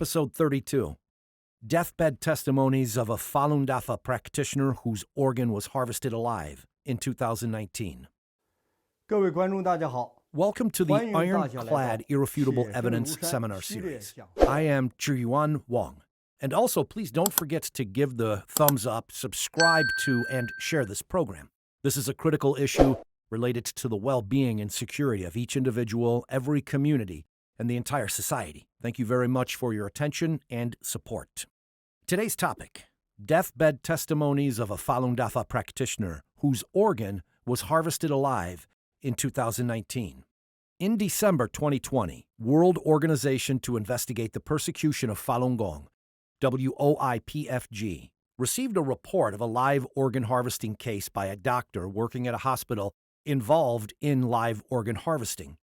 Episode 32. Deathbed Testimonies of a Falun Dafa practitioner whose organ was harvested alive in 2019. 各位观众大家好， Welcome to the 欢迎大家来到 Ironclad Irrefutable 铁证 Evidence 如山 Seminar 系列 Series. 讲 I am Zhiyuan Wang. And also, please don't forget to give the thumbs up, subscribe to, and share this program. This is a critical issue related to the well-being and security of each individual, every community, and the entire society. Thank you very much for your attention and support. Today's topic: Deathbed Testimonies of a Falun Dafa practitioner whose organ was harvested alive in 2019. In December 2020, World Organization to Investigate the Persecution of Falun Gong, WOIPFG, received a report of a live organ harvesting case by a doctor working at a hospital involved in live organ harvesting.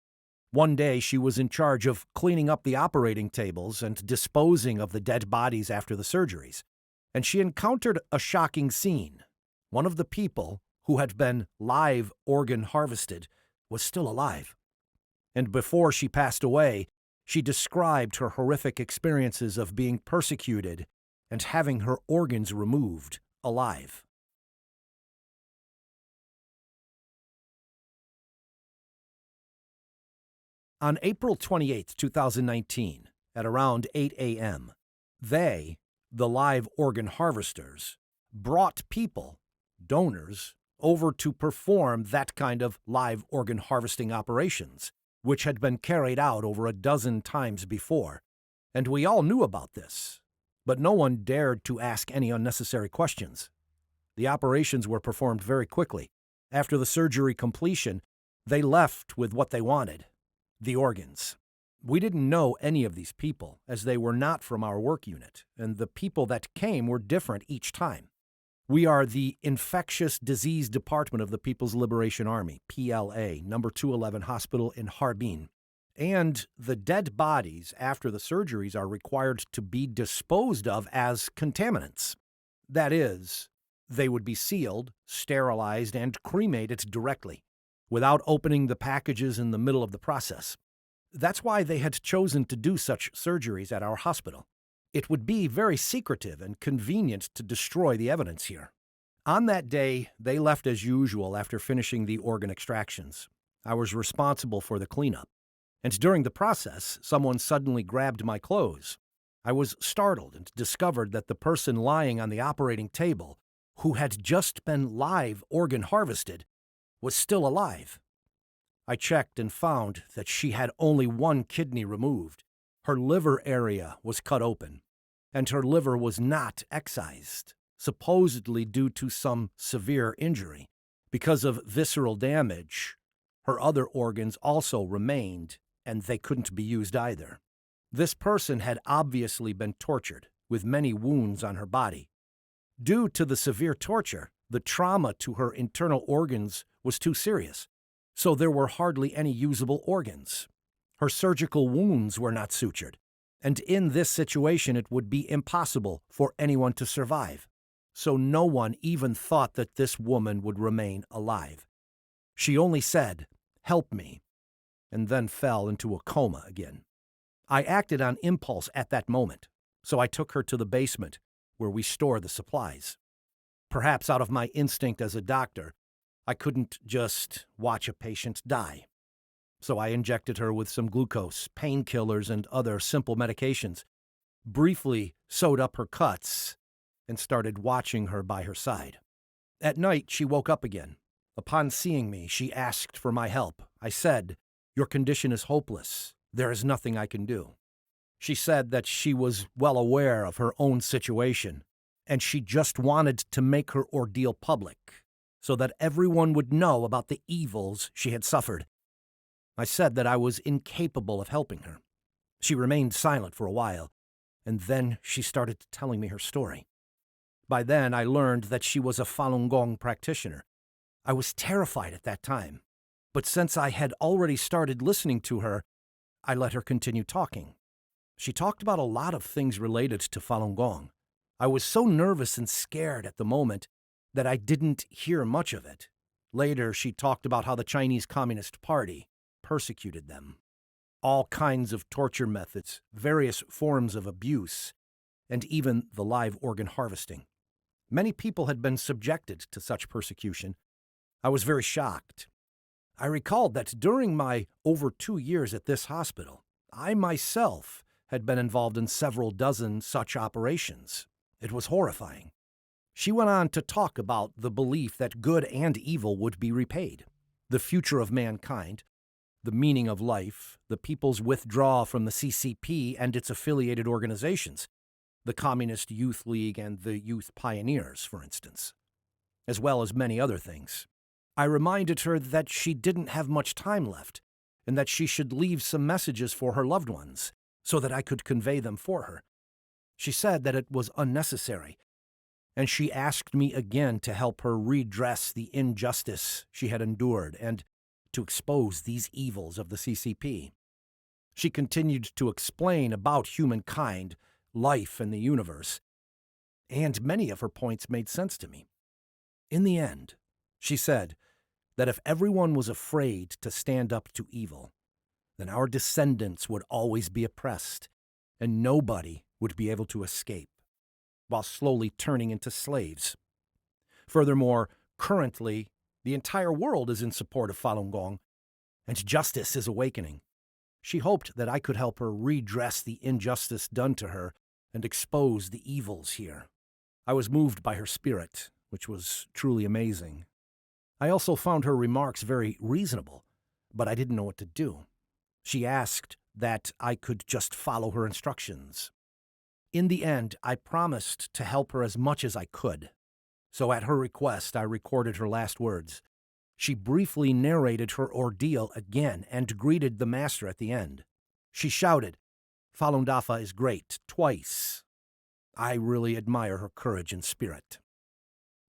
One day, she was in charge of cleaning up the operating tables and disposing of the dead bodies after the surgeries, and she encountered a shocking scene. One of the people who had been live organ harvested was still alive. And before she passed away, she described her horrific experiences of being persecuted and having her organs removed alive. On April 28, 2019, at around 8 a.m., they, the live organ harvesters, brought people, donors, over to perform that kind of live organ harvesting operations, which had been carried out over a dozen times before. And we all knew about this, but no one dared to ask any unnecessary questions. The operations were performed very quickly. After the surgery completion, they left with what they wanted: the organs. We didn't know any of these people, as they were not from our work unit, and the people that came were different each time. We are the Infectious Disease Department of the People's Liberation Army, PLA, number 211 Hospital in Harbin. And the dead bodies after the surgeries are required to be disposed of as contaminants. That is, they would be sealed, sterilized, and cremated directly, without opening the packages in the middle of the process. That's why they had chosen to do such surgeries at our hospital. It would be very secretive and convenient to destroy the evidence here. On that day, they left as usual after finishing the organ extractions. I was responsible for the cleanup. And during the process, someone suddenly grabbed my clothes. I was startled and discovered that the person lying on the operating table, who had just been live organ harvested, was still alive. I checked and found that she had only one kidney removed. Her liver area was cut open, and her liver was not excised, supposedly due to some severe injury. Because of visceral damage, her other organs also remained, and they couldn't be used either. This person had obviously been tortured, with many wounds on her body. Due to the severe torture, the trauma to her internal organs was too serious, so there were hardly any usable organs. Her surgical wounds were not sutured, and in this situation it would be impossible for anyone to survive, so no one even thought that this woman would remain alive. She only said, "Help me," and then fell into a coma again. I acted on impulse at that moment, so I took her to the basement, where we store the supplies. Perhaps out of my instinct as a doctor, I couldn't just watch a patient die. So I injected her with some glucose, painkillers, and other simple medications, briefly sewed up her cuts, and started watching her by her side. At night, she woke up again. Upon seeing me, she asked for my help. I said, "Your condition is hopeless. There is nothing I can do." She said that she was well aware of her own situation, and she just wanted to make her ordeal public, so that everyone would know about the evils she had suffered. I said that I was incapable of helping her. She remained silent for a while, and then she started telling me her story. By then, I learned that she was a Falun Gong practitioner. I was terrified at that time, but since I had already started listening to her, I let her continue talking. She talked about a lot of things related to Falun Gong. I was so nervous and scared at the moment that I didn't hear much of it. Later, she talked about how the Chinese Communist Party persecuted them. all kinds of torture methods, various forms of abuse, and even the live organ harvesting. Many people had been subjected to such persecution. I was very shocked. I recalled that during my over 2 years at this hospital, I myself had been involved in several dozen such operations. It was horrifying. She went on to talk about the belief that good and evil would be repaid, the future of mankind, the meaning of life, the people's withdrawal from the CCP and its affiliated organizations, the Communist Youth League and the Youth Pioneers, for instance, as well as many other things. I reminded her that she didn't have much time left and that she should leave some messages for her loved ones so that I could convey them for her. She said that it was unnecessary, and she asked me again to help her redress the injustice she had endured and to expose these evils of the CCP. She continued to explain about humankind, life, and the universe, and many of her points made sense to me. In the end, she said that if everyone was afraid to stand up to evil, then our descendants would always be oppressed, and nobody would be able to escape, while slowly turning into slaves. Furthermore, currently, the entire world is in support of Falun Gong, and justice is awakening. She hoped that I could help her redress the injustice done to her and expose the evils here. I was moved by her spirit, which was truly amazing. I also found her remarks very reasonable, but I didn't know what to do. She asked that I could just follow her instructions. In the end, I promised to help her as much as I could. So at her request, I recorded her last words. She briefly narrated her ordeal again and greeted the master at the end. She shouted, "Falun Dafa is great," twice. I really admire her courage and spirit.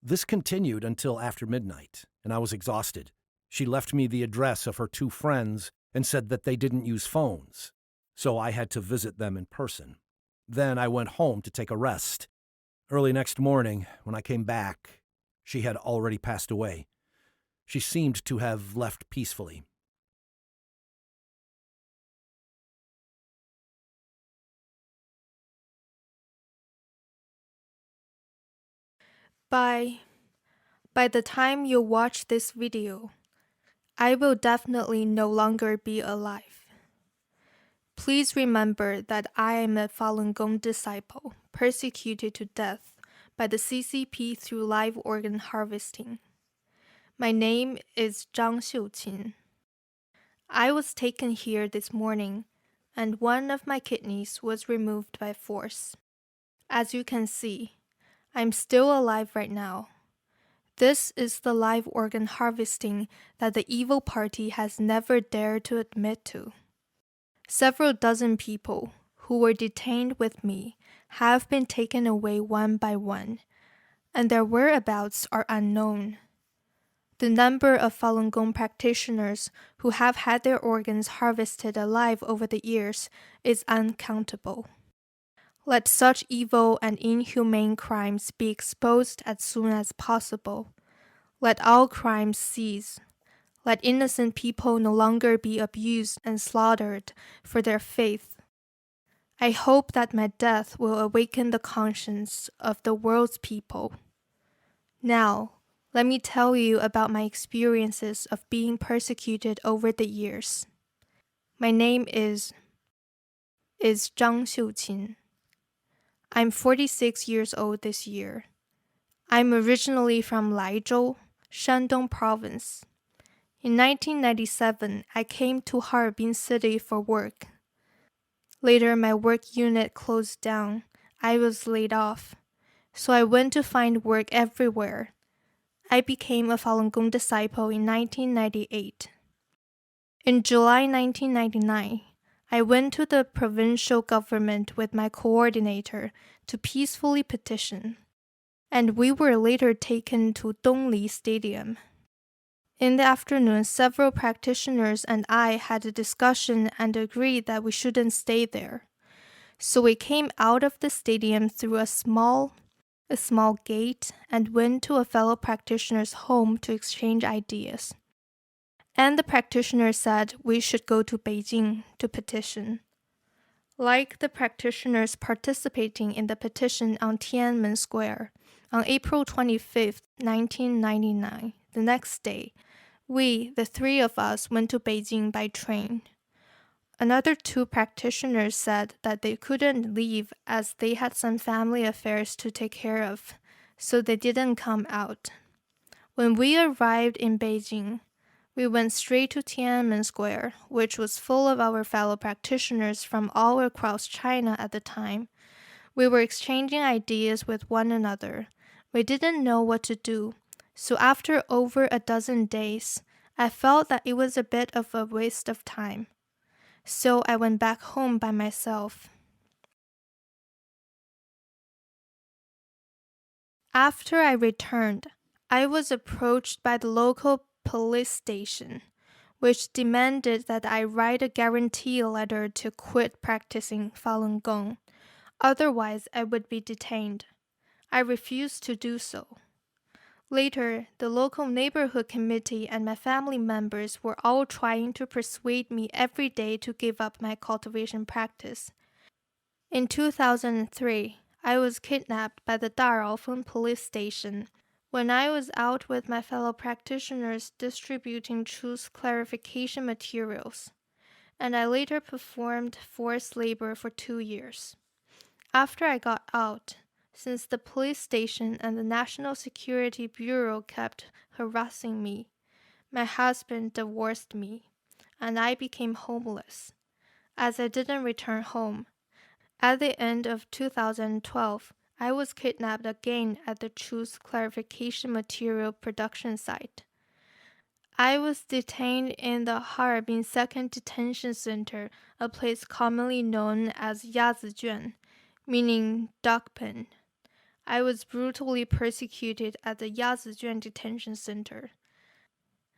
This continued until after midnight, and I was exhausted. She left me the address of her 2 friends and said that they didn't use phones, so I had to visit them in person. Then I went home to take a rest. Early next morning, when I came back, she had already passed away. She seemed to have left peacefully. By the time you watch this video, I will definitely no longer be alive. Please remember that I am a Falun Gong disciple, persecuted to death by the CCP through live organ harvesting. My name is Zhang Xiuqin. I was taken here this morning, and one of my kidneys was removed by force. As you can see, I'm still alive right now. This is the live organ harvesting that the evil party has never dared to admit to. Several dozen people who were detained with me have been taken away one by one, and their whereabouts are unknown. The number of Falun Gong practitioners who have had their organs harvested alive over the years is uncountable. Let such evil and inhumane crimes be exposed as soon as possible. Let all crimes cease. Let innocent people no longer be abused and slaughtered for their faith. I hope that my death will awaken the conscience of the world's people. Now, let me tell you about my experiences of being persecuted over the years. My name is Zhang Xiuqin. I'm 46 years old this year. I'm originally from Laizhou, Shandong Province. In 1997, I came to Harbin City for work. Later, my work unit closed down. I was laid off. So I went to find work everywhere. I became a Falun Gong disciple in 1998. In July 1999, I went to the provincial government with my coordinator to peacefully petition, and we were later taken to Dongli Stadium. In the afternoon, several practitioners and I had a discussion and agreed that we shouldn't stay there. So we came out of the stadium through a small gate and went to a fellow practitioner's home to exchange ideas. and the practitioner said we should go to Beijing to petition. Like the practitioners participating in the petition on Tiananmen Square, on April 25, 1999, the next day, we, the three of us, went to Beijing by train. Another two practitioners said that they couldn't leave as they had some family affairs to take care of, so they didn't come out. When we arrived in Beijing, we went straight to Tiananmen Square, which was full of our fellow practitioners from all across China at the time. We were exchanging ideas with one another. We didn't know what to do, so after over a dozen days, I felt that it was a bit of a waste of time. So I went back home by myself. After I returned, I was approached by the local police station, which demanded that I write a guarantee letter to quit practicing Falun Gong. Otherwise, I would be detained. I refused to do so. Later, the local neighborhood committee and my family members were all trying to persuade me every day to give up my cultivation practice. In 2003, I was kidnapped by the Daraofeng police station when I was out with my fellow practitioners distributing truth clarification materials, and I later performed forced labor for 2 years. After I got out, since the police station and the National Security Bureau kept harassing me, my husband divorced me, and I became homeless, as I didn't return home. At the end of 2012, I was kidnapped again at the truth clarification material production site. I was detained in the Harbin Second Detention Center, a place commonly known as Yazijuan, meaning duck pen. I was brutally persecuted at the Yazijuan Detention Center.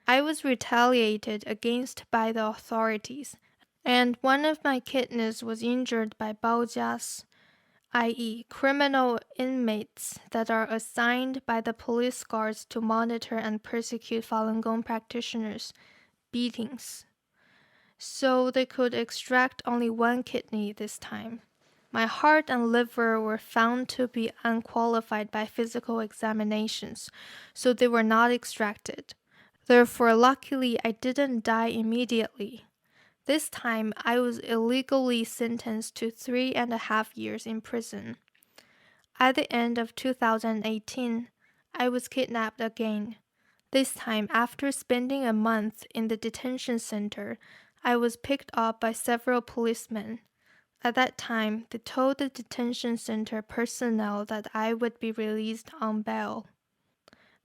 I was retaliated against by the authorities, and one of my kidneys was injured by baojias, i.e., criminal inmates that are assigned by the police guards to monitor and persecute Falun Gong practitioners, beatings. So they could extract only one kidney this time. My heart and liver were found to be unqualified by physical examinations, so they were not extracted. Therefore, luckily, I didn't die immediately. This time, I was illegally sentenced to 3.5 years in prison. At the end of 2018, I was kidnapped again. This time, after spending a month in the detention center, I was picked up by several policemen. At that time, they told the detention center personnel that I would be released on bail.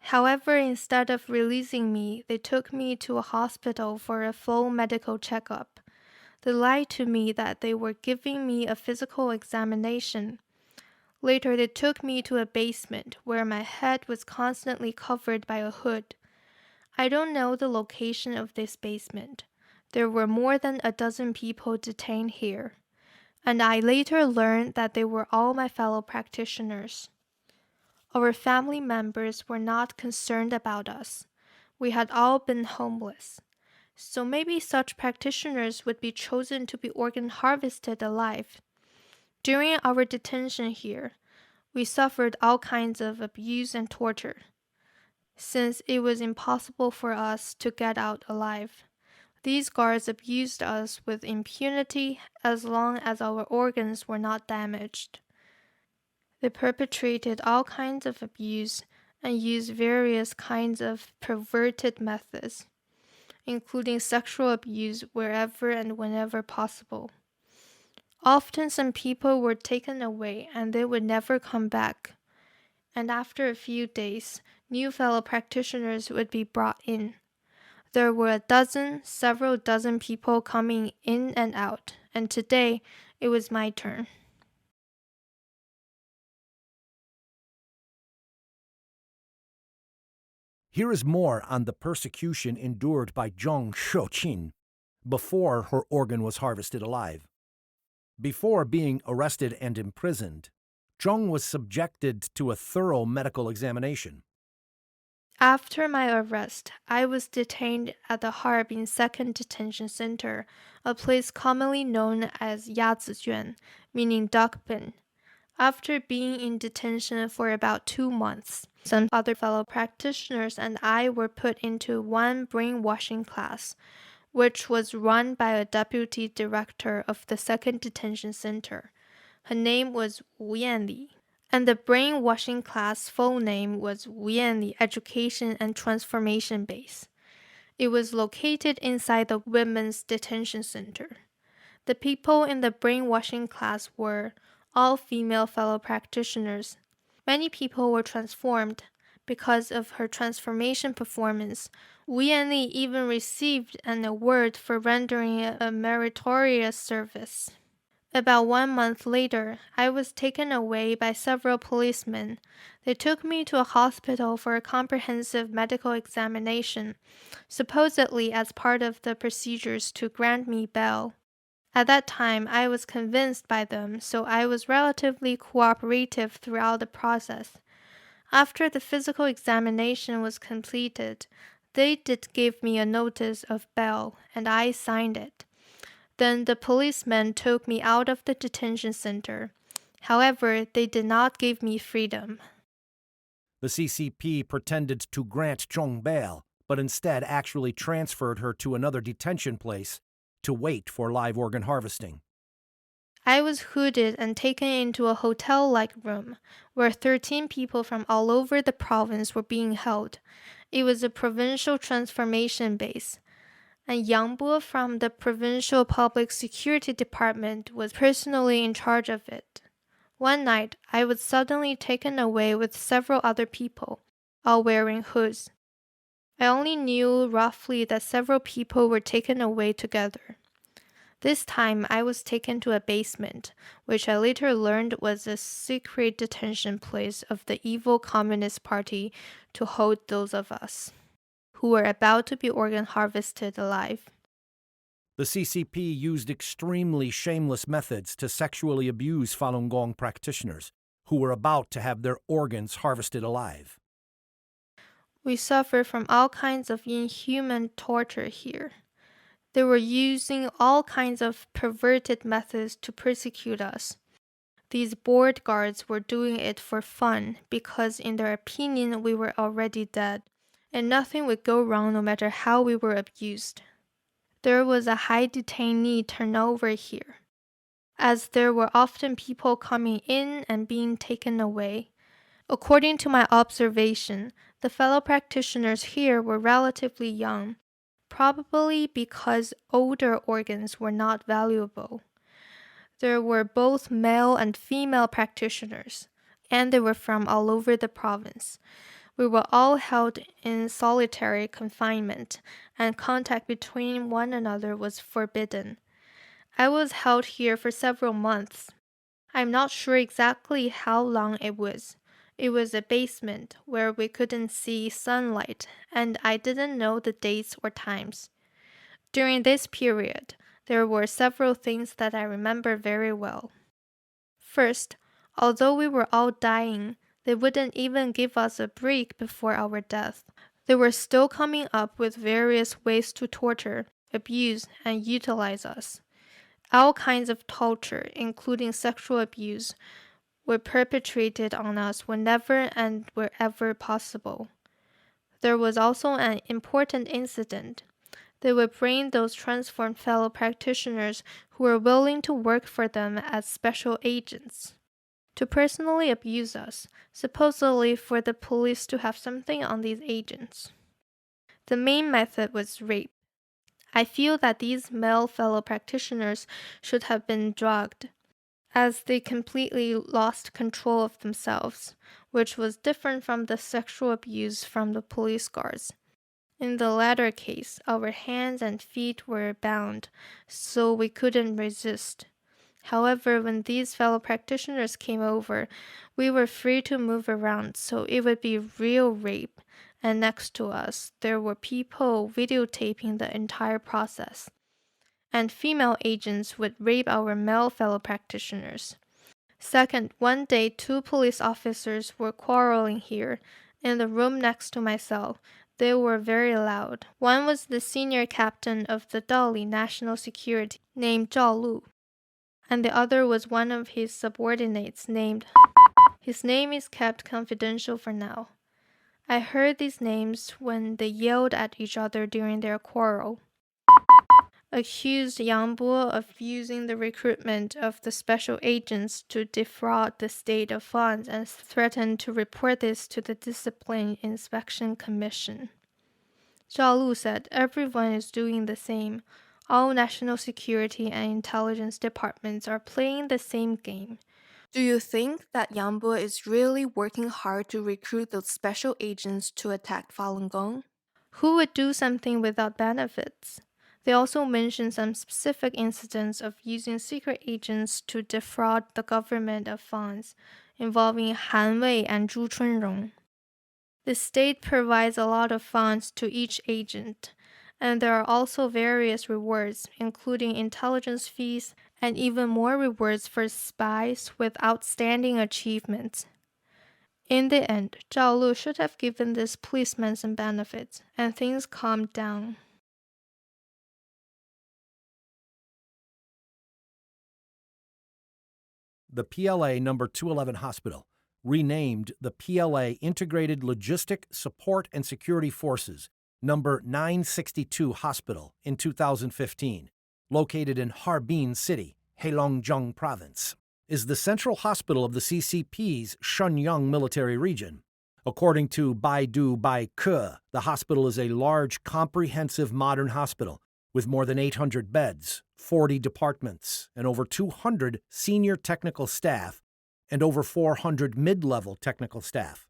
However, instead of releasing me, they took me to a hospital for a full medical checkup. They lied to me that they were giving me a physical examination. Later, they took me to a basement where my head was constantly covered by a hood. I don't know the location of this basement. There were more than a dozen people detained here, and I later learned that they were all my fellow practitioners. Our family members were not concerned about us. We had all been homeless. So maybe such practitioners would be chosen to be organ harvested alive. During our detention here, we suffered all kinds of abuse and torture, since it was impossible for us to get out alive. These guards abused us with impunity as long as our organs were not damaged. They perpetrated all kinds of abuse and used various kinds of perverted methods, including sexual abuse wherever and whenever possible. Often some people were taken away and they would never come back. And after a few days, new fellow practitioners would be brought in. There were several dozen people coming in and out, and today it was my turn. Here is more on the persecution endured by Zhang Xiuqin before her organ was harvested alive. Before being arrested and imprisoned, Zhang was subjected to a thorough medical examination. After my arrest, I was detained at the Harbin Second Detention Center, a place commonly known as Yaziyuan, meaning duck bin. After being in detention for about 2 months, some other fellow practitioners and I were put into one brainwashing class, which was run by a deputy director of the second detention center. Her name was Wu Yanli, and the brainwashing class full name was Wu Yanli Education and Transformation Base. It was located inside the women's detention center. The people in the brainwashing class were all female fellow practitioners. Many people were transformed. Because of her transformation performance, Wu Yanli even received an award for rendering a meritorious service. About 1 month later, I was taken away by several policemen. They took me to a hospital for a comprehensive medical examination, supposedly as part of the procedures to grant me bail. At that time, I was convinced by them, so I was relatively cooperative throughout the process. After the physical examination was completed, they did give me a notice of bail, and I signed it. Then the policemen took me out of the detention center. However, they did not give me freedom. The CCP pretended to grant Zhong bail, but instead actually transferred her to another detention place to wait for live organ harvesting. I was hooded and taken into a hotel-like room, where 13 people from all over the province were being held. It was a provincial transformation base, and Yang Bo from the Provincial Public Security Department was personally in charge of it. One night, I was suddenly taken away with several other people, all wearing hoods. I only knew roughly that several people were taken away together. This time, I was taken to a basement, which I later learned was a secret detention place of the evil Communist Party to hold those of us who were about to be organ harvested alive. The CCP used extremely shameless methods to sexually abuse Falun Gong practitioners who were about to have their organs harvested alive. We suffered from all kinds of inhuman torture here. They were using all kinds of perverted methods to persecute us. These board guards were doing it for fun because in their opinion we were already dead, and nothing would go wrong no matter how we were abused. There was a high detainee turnover here, as there were often people coming in and being taken away. According to my observation, the fellow practitioners here were relatively young, probably because older organs were not valuable. There were both male and female practitioners, and they were from all over the province. We were all held in solitary confinement, and contact between one another was forbidden. I was held here for several months. I'm not sure exactly how long it was. It was a basement where we couldn't see sunlight, and I didn't know the dates or times. During this period, there were several things that I remember very well. First, although we were all dying, they wouldn't even give us a break before our death. They were still coming up with various ways to torture, abuse, and utilize us. All kinds of torture, including sexual abuse, were perpetrated on us whenever and wherever possible. There was also an important incident. They would bring those transformed fellow practitioners who were willing to work for them as special agents to personally abuse us, supposedly for the police to have something on these agents. The main method was rape. I feel that these male fellow practitioners should have been drugged, as they completely lost control of themselves, which was different from the sexual abuse from the police guards. In the latter case, our hands and feet were bound, so we couldn't resist. However, when these fellow practitioners came over, we were free to move around, so it would be real rape, and next to us, there were people videotaping the entire process. And female agents would rape our male fellow practitioners. Second, one day 2 police officers were quarreling here, In the room next to my cell, they were very loud. One was the senior captain of the Dali National Security, named Zhao Lu, and the other was one of his subordinates named. His name is kept confidential for now. I heard these names when they yelled at each other during their quarrel. Accused Yang Bo of using the recruitment of the special agents to defraud the state of funds and threatened to report this to the Discipline Inspection Commission. Zhao Lu said everyone is doing the same. All national security and intelligence departments are playing the same game. Do you think that Yang Bo is really working hard to recruit those special agents to attack Falun Gong? Who would do something without benefits? They also mentioned some specific incidents of using secret agents to defraud the government of funds, involving Han Wei and Zhu Chunrong. The state provides a lot of funds to each agent, and there are also various rewards, including intelligence fees and even more rewards for spies with outstanding achievements. In the end, Zhao Lu should have given this policeman some benefits, and things calmed down. The PLA No. 211 Hospital, renamed the PLA Integrated Logistic Support and Security Forces No. 962 Hospital in 2015, located in Harbin City, Heilongjiang Province, is the central hospital of the CCP's Shenyang military region. According to Baidu Baike, the hospital is a large, comprehensive modern hospital with more than 800 beds, 40 departments, and over 200 senior technical staff, and over 400 mid-level technical staff.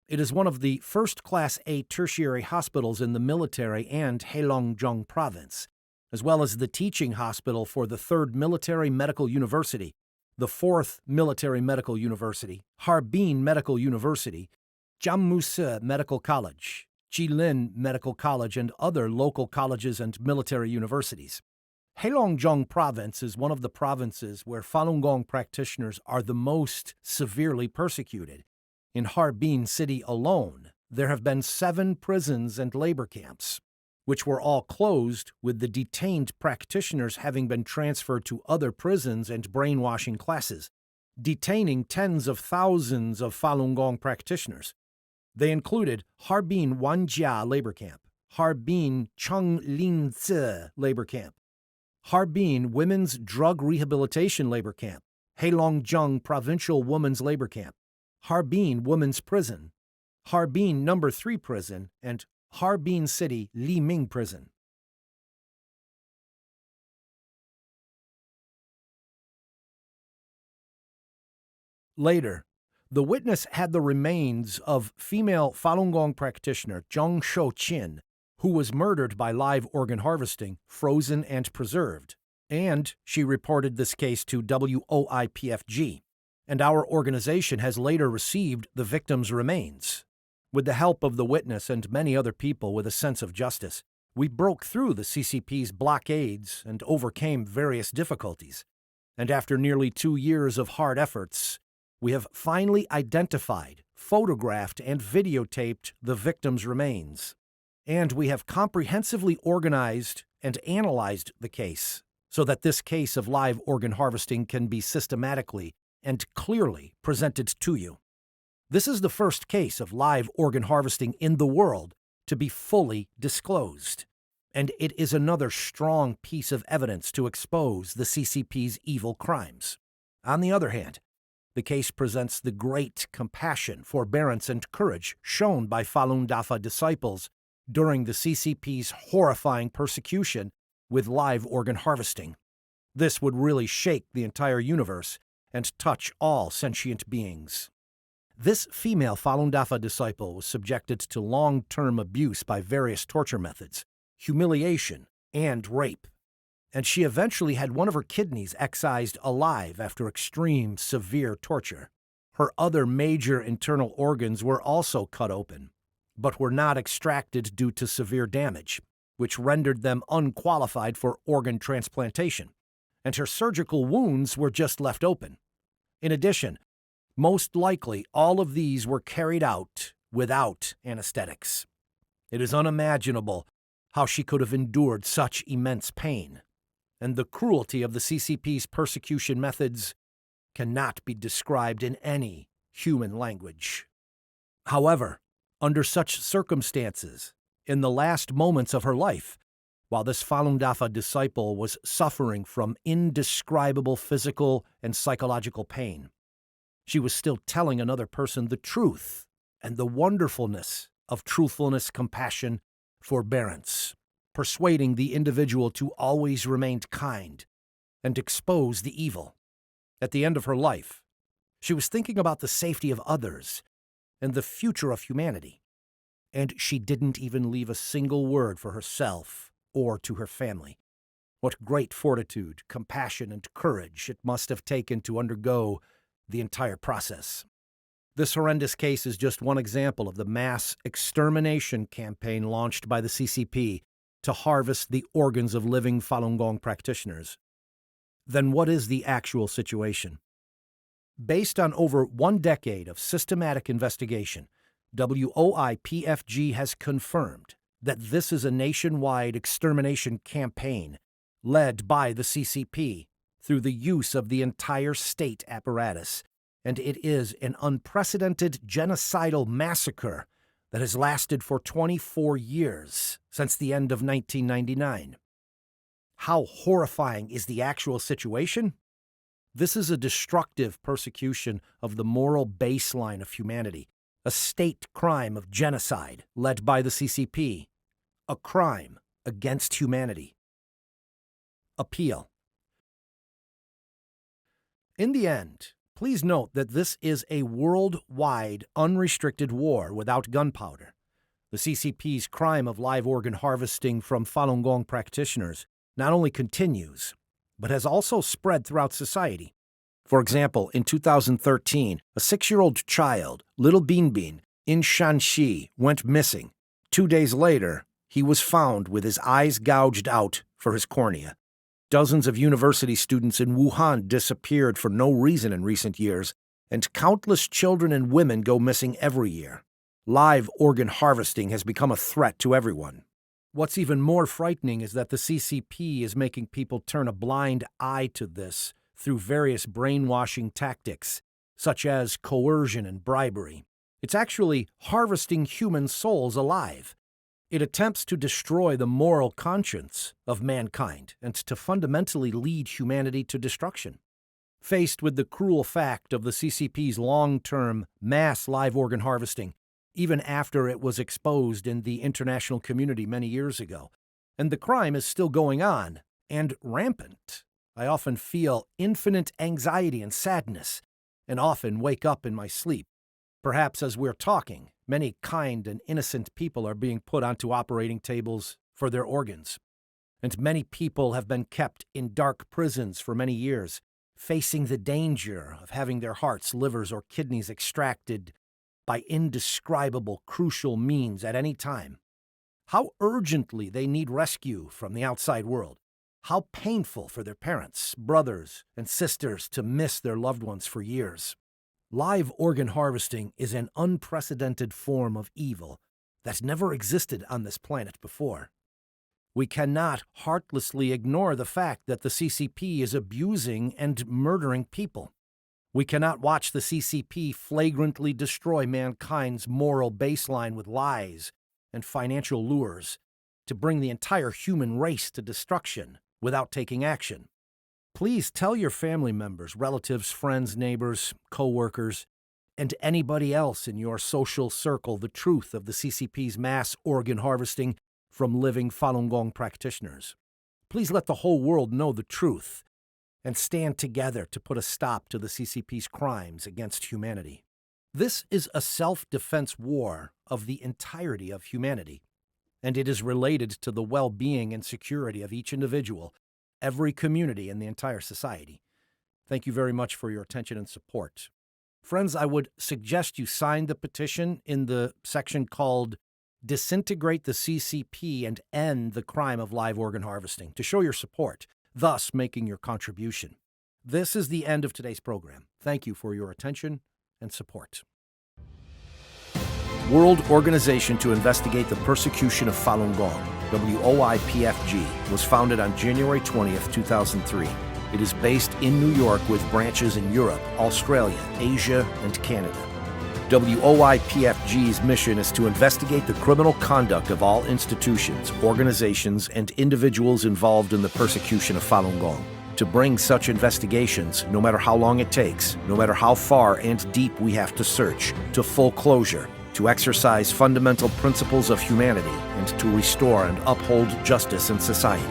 It is one of the first Class A tertiary hospitals in the military and Heilongjiang Province, as well as the teaching hospital for the 3rd Military Medical University, the 4th Military Medical University, Harbin Medical University, Jiangmusi Medical College, Jilin Medical College, and other local colleges and military universities. Heilongjiang Province is one of the provinces where Falun Gong practitioners are the most severely persecuted. In Harbin City alone, there have been 7 prisons and labor camps, which were all closed, with the detained practitioners having been transferred to other prisons and brainwashing classes, detaining tens of thousands of Falun Gong practitioners. They included Harbin Wanjia Labor Camp, Harbin Chenglinzi Labor Camp, Harbin Women's Drug Rehabilitation Labor Camp, Heilongjiang Provincial Women's Labor Camp, Harbin Women's Prison, Harbin No. 3 Prison, and Harbin City Liming Prison. Later, the witness had the remains of female Falun Gong practitioner Zhang Xiuqin, who was murdered by live organ harvesting, frozen and preserved, and she reported this case to WOIPFG, and our organization has later received the victim's remains. With the help of the witness and many other people with a sense of justice, we broke through the CCP's blockades and overcame various difficulties, and after nearly 2 years of hard efforts, we have finally identified, photographed, and videotaped the victim's remains. And we have comprehensively organized and analyzed the case so that this case of live organ harvesting can be systematically and clearly presented to you. This is the first case of live organ harvesting in the world to be fully disclosed, and it is another strong piece of evidence to expose the CCP's evil crimes. On the other hand, the case presents the great compassion, forbearance, and courage shown by Falun Dafa disciples during the CCP's horrifying persecution with live organ harvesting. This would really shake the entire universe and touch all sentient beings. This female Falun Dafa disciple was subjected to long-term abuse by various torture methods, humiliation, and rape, and she eventually had one of her kidneys excised alive after extreme, severe torture. Her other major internal organs were also cut open, but were not extracted due to severe damage, which rendered them unqualified for organ transplantation, and her surgical wounds were just left open. In addition, most likely all of these were carried out without anesthetics. It is unimaginable how she could have endured such immense pain, and the cruelty of the CCP's persecution methods cannot be described in any human language. However, under such circumstances, in the last moments of her life, while this Falun Dafa disciple was suffering from indescribable physical and psychological pain, she was still telling another person the truth and the wonderfulness of truthfulness, compassion, forbearance, persuading the individual to always remain kind and expose the evil. At the end of her life, she was thinking about the safety of others and the future of humanity, and she didn't even leave a single word for herself or to her family. What great fortitude, compassion, and courage it must have taken to undergo the entire process. This horrendous case is just one example of the mass extermination campaign launched by the CCP to harvest the organs of living Falun Gong practitioners. Then what is the actual situation? Based on over 1 decade of systematic investigation, WOIPFG has confirmed that this is a nationwide extermination campaign led by the CCP through the use of the entire state apparatus, and it is an unprecedented genocidal massacre that has lasted for 24 years since the end of 1999. How horrifying is the actual situation? This is a destructive persecution of the moral baseline of humanity, a state crime of genocide led by the CCP, a crime against humanity. Appeal. In the end, please note that this is a worldwide, unrestricted war without gunpowder. The CCP's crime of live organ harvesting from Falun Gong practitioners not only continues, but has also spread throughout society. For example, in 2013, a 6-year-old child, Little Binbin, in Shanxi, went missing. 2 days later, he was found with his eyes gouged out for his cornea. Dozens of university students in Wuhan disappeared for no reason in recent years, and countless children and women go missing every year. Live organ harvesting has become a threat to everyone. What's even more frightening is that the CCP is making people turn a blind eye to this through various brainwashing tactics, such as coercion and bribery. It's actually harvesting human souls alive. It attempts to destroy the moral conscience of mankind and to fundamentally lead humanity to destruction. Faced with the cruel fact of the CCP's long-term mass live organ harvesting, even after it was exposed in the international community many years ago, and the crime is still going on and rampant, I often feel infinite anxiety and sadness, and often wake up in my sleep. Perhaps as we're talking, many kind and innocent people are being put onto operating tables for their organs. And many people have been kept in dark prisons for many years, facing the danger of having their hearts, livers, or kidneys extracted by indescribable crucial means at any time. How urgently they need rescue from the outside world. How painful for their parents, brothers, and sisters to miss their loved ones for years. Live organ harvesting is an unprecedented form of evil that's never existed on this planet before. We cannot heartlessly ignore the fact that the CCP is abusing and murdering people. We cannot watch the CCP flagrantly destroy mankind's moral baseline with lies and financial lures to bring the entire human race to destruction without taking action. Please tell your family members, relatives, friends, neighbors, co-workers, and anybody else in your social circle the truth of the CCP's mass organ harvesting from living Falun Gong practitioners. Please let the whole world know the truth and stand together to put a stop to the CCP's crimes against humanity. This is a self-defense war of the entirety of humanity, and it is related to the well-being and security of each individual, every community, and the entire society. Thank you very much for your attention and support. Friends, I would suggest you sign the petition in the section called Disintegrate the CCP and End the Crime of Live Organ Harvesting to show your support, thus making your contribution. This is the end of today's program. Thank you for your attention and support. World Organization to Investigate the Persecution of Falun Gong, WOIPFG, was founded on January 20th, 2003. It is based in New York with branches in Europe, Australia, Asia, and Canada. WOIPFG's mission is to investigate the criminal conduct of all institutions, organizations, and individuals involved in the persecution of Falun Gong. To bring such investigations, no matter how long it takes, no matter how far and deep we have to search, to full closure, to exercise fundamental principles of humanity, and to restore and uphold justice in society.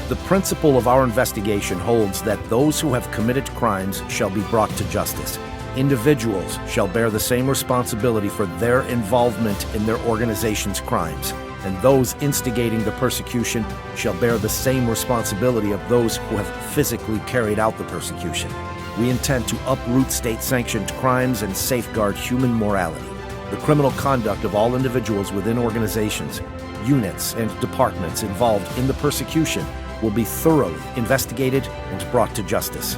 The principle of our investigation holds that those who have committed crimes shall be brought to justice. Individuals shall bear the same responsibility for their involvement in their organization's crimes, and those instigating the persecution shall bear the same responsibility of those who have physically carried out the persecution. We intend to uproot state-sanctioned crimes and safeguard human morality. The criminal conduct of all individuals within organizations, units, and departments involved in the persecution will be thoroughly investigated and brought to justice.